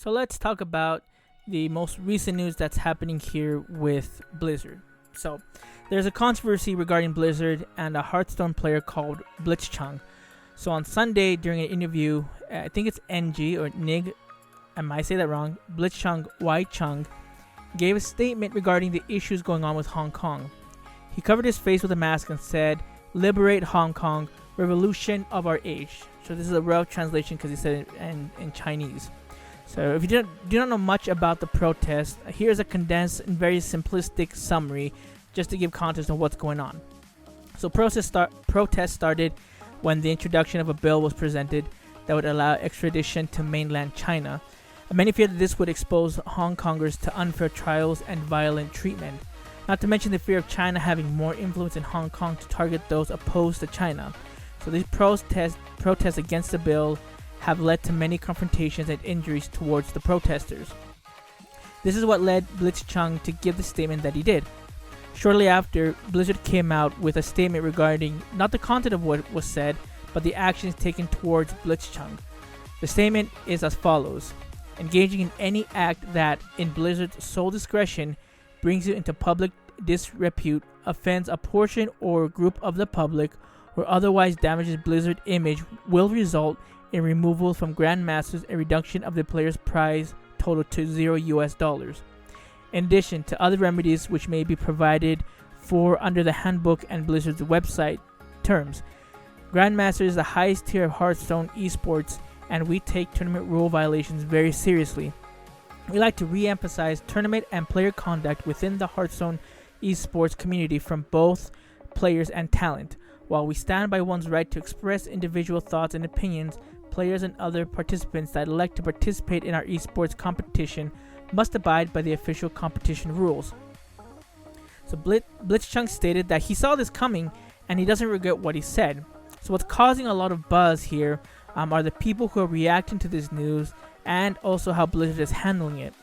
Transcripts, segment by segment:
So let's talk about the most recent news that's happening here with Blizzard. So there's a controversy regarding Blizzard and a Hearthstone player called Blitzchung. So on Sunday during an interview, I think it's NG or Nig, I might say that wrong, Blitzchung Chung gave a statement regarding the issues going on with Hong Kong. He covered his face with a mask and said, "Liberate Hong Kong, revolution of our age." So this is a rough translation because he said it in Chinese. So if you do not know much about the protest, here's a condensed and very simplistic summary just to give context on what's going on. So protest started when the introduction of a bill was presented that would allow extradition to mainland China. And many feared that this would expose Hong Kongers to unfair trials and violent treatment. Not to mention the fear of China having more influence in Hong Kong to target those opposed to China. So these protests against the bill have led to many confrontations and injuries towards the protesters. This is what led Blitzchung to give the statement that he did. Shortly after, Blizzard came out with a statement regarding not the content of what was said, but the actions taken towards Blitzchung. The statement is as follows: engaging in any act that, in Blizzard's sole discretion, brings you into public disrepute, offends a portion or group of the public, or otherwise damages Blizzard's image will result in removal from Grandmasters and reduction of the player's prize total to $0. In addition to other remedies which may be provided for under the handbook and Blizzard's website terms. Grandmaster is the highest tier of Hearthstone esports, and we take tournament rule violations very seriously. We like to re-emphasize tournament and player conduct within the Hearthstone esports community from both players and talent. While we stand by one's right to express individual thoughts and opinions, players and other participants that elect to participate in our esports competition must abide by the official competition rules. So Blitzchung stated that he saw this coming and he doesn't regret what he said. So what's causing a lot of buzz here are the people who are reacting to this news and also how Blizzard is handling it.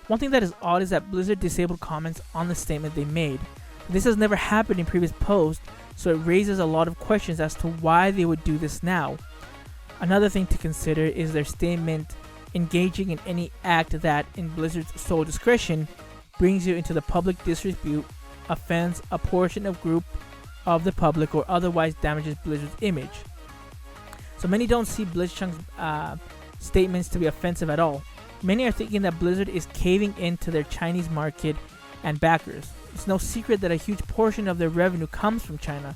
One thing that is odd is that Blizzard disabled comments on the statement they made. This has never happened in previous posts, so it raises a lot of questions as to why they would do this now. Another thing to consider is their statement engaging in any act that, in Blizzard's sole discretion, brings you into the public disrepute, offends a portion of group of the public, or otherwise damages Blizzard's image. So many don't see Blitzchung's statements to be offensive at all. Many are thinking that Blizzard is caving into their Chinese market and backers. It's no secret that a huge portion of their revenue comes from China.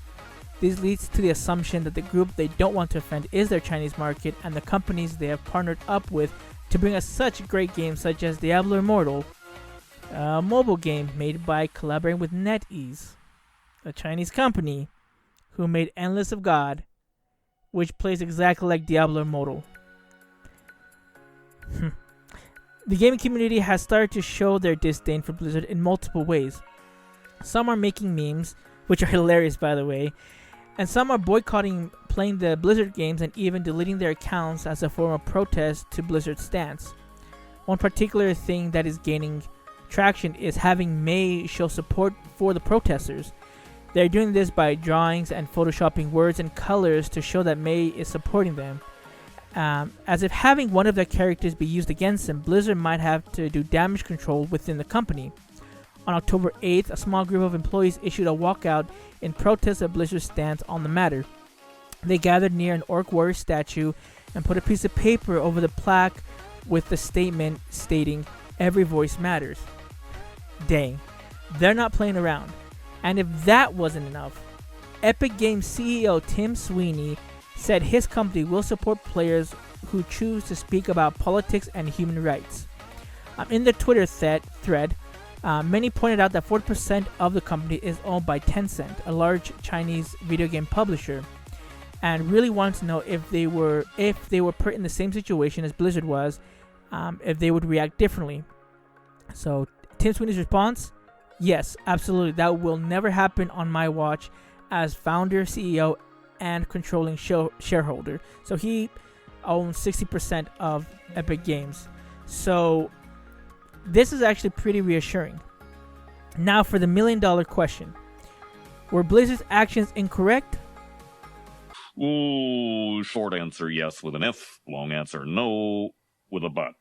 This leads to the assumption that the group they don't want to offend is their Chinese market and the companies they have partnered up with to bring us such great games such as Diablo Immortal, a mobile game made by collaborating with NetEase, a Chinese company who made Endless of God, which plays exactly like Diablo Immortal. The gaming community has started to show their disdain for Blizzard in multiple ways. Some are making memes, which are hilarious by the way, and some are boycotting playing the Blizzard games and even deleting their accounts as a form of protest to Blizzard's stance. One particular thing that is gaining traction is having May show support for the protesters. They're doing this by drawings and photoshopping words and colors to show that May is supporting them. As if having one of their characters be used against them, Blizzard might have to do damage control within the company. On October 8th, a small group of employees issued a walkout in protest of Blizzard's stance on the matter. They gathered near an orc warrior statue and put a piece of paper over the plaque with the statement stating, "Every voice matters." Dang, they're not playing around. And if that wasn't enough, Epic Games CEO Tim Sweeney said his company will support players who choose to speak about politics and human rights. In the Twitter thread, many pointed out that 40% of the company is owned by Tencent, a large Chinese video game publisher, and really wanted to know if they were put in the same situation as Blizzard was, if they would react differently. So Tim Sweeney's response: yes, absolutely, that will never happen on my watch as founder, CEO, and controlling shareholder. So he owns 60% of Epic Games. So this is actually pretty reassuring. Now for the $1 million question. Were Blizzard's actions incorrect? Ooh, short answer yes with an if, long answer no with a but.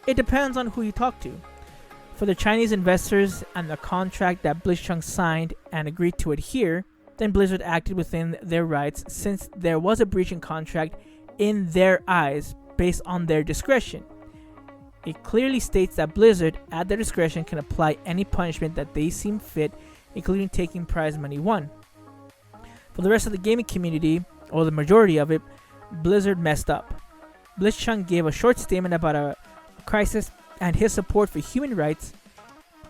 It depends on who you talk to. For the Chinese investors and the contract that Blitzchung signed and agreed to adhere, then Blizzard acted within their rights since there was a breach in contract in their eyes based on their discretion. It clearly states that Blizzard, at their discretion, can apply any punishment that they seem fit, including taking prize money won. For the rest of the gaming community, or the majority of it, Blizzard messed up. Blitzchung gave a short statement about a crisis and his support for human rights,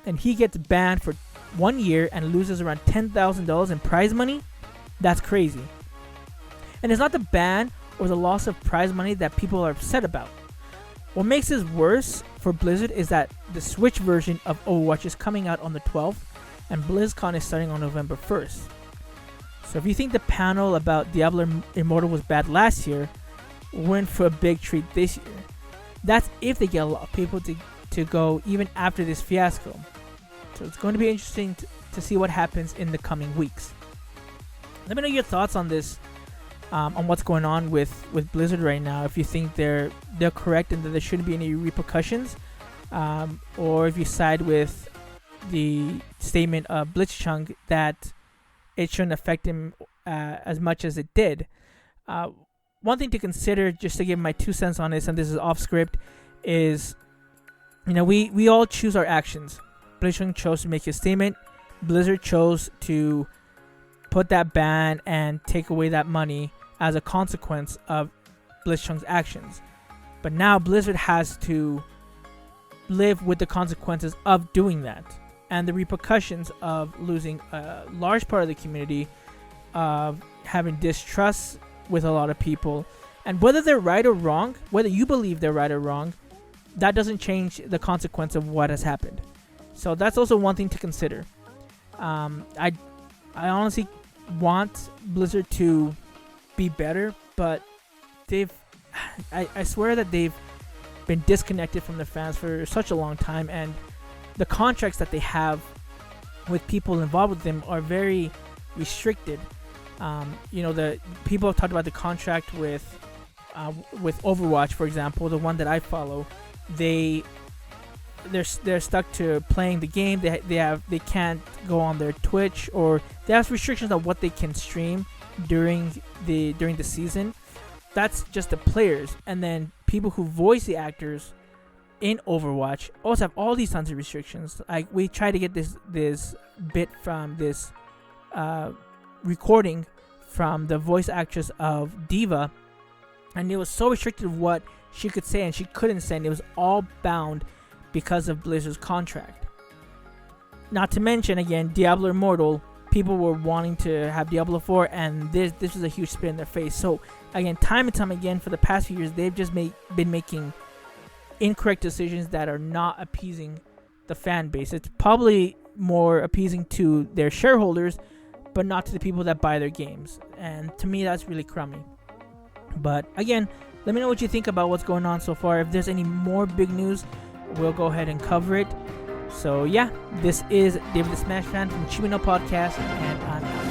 and he gets banned for 1 year and loses around $10,000 in prize money? That's crazy. And it's not the ban or the loss of prize money that people are upset about. What makes this worse for Blizzard is that the Switch version of Overwatch is coming out on the 12th, and BlizzCon is starting on November 1st. So if you think the panel about Diablo Immortal was bad last year, we're in for a big treat this year. That's if they get a lot of people to go even after this fiasco. So it's going to be interesting to see what happens in the coming weeks. Let me know your thoughts on this, on what's going on with Blizzard right now. If you think they're correct and that there shouldn't be any repercussions, or if you side with the statement of Blitzchung that it shouldn't affect him as much as it did. One thing to consider, just to give my 2 cents on this, and this is off script, is we all choose our actions. Blitzchung chose to make his statement. Blizzard chose to put that ban and take away that money as a consequence of Blitzchung's actions. But now Blizzard has to live with the consequences of doing that and the repercussions of losing a large part of the community, of having distrust with a lot of people. And whether they're right or wrong, whether you believe they're right or wrong, that doesn't change the consequence of what has happened. So that's also one thing to consider. I honestly want Blizzard to be better, but I swear that they've been disconnected from the fans for such a long time, and the contracts that they have with people involved with them are very restricted. The people have talked about the contract with Overwatch, for example, the one that I follow. They're stuck to playing the game. They can't go on their Twitch, or they have restrictions on what they can stream during the season. That's just the players, and then people who voice the actors in Overwatch also have all these tons of restrictions. Like, we tried to get this bit from this recording from the voice actress of Diva, and it was so restricted what she could say and she couldn't say, and it was all bound because of Blizzard's contract. Not to mention, again, Diablo Immortal, people were wanting to have Diablo 4, and this was a huge spit in their face. So again, time and time again, for the past few years, they've just been making incorrect decisions that are not appeasing the fan base. It's probably more appeasing to their shareholders, but not to the people that buy their games. And to me, that's really crummy. But again, let me know what you think about what's going on so far. If there's any more big news, we'll go ahead and cover it. So yeah, this is David the Smash Fan from Chimino Podcast, and I'm out.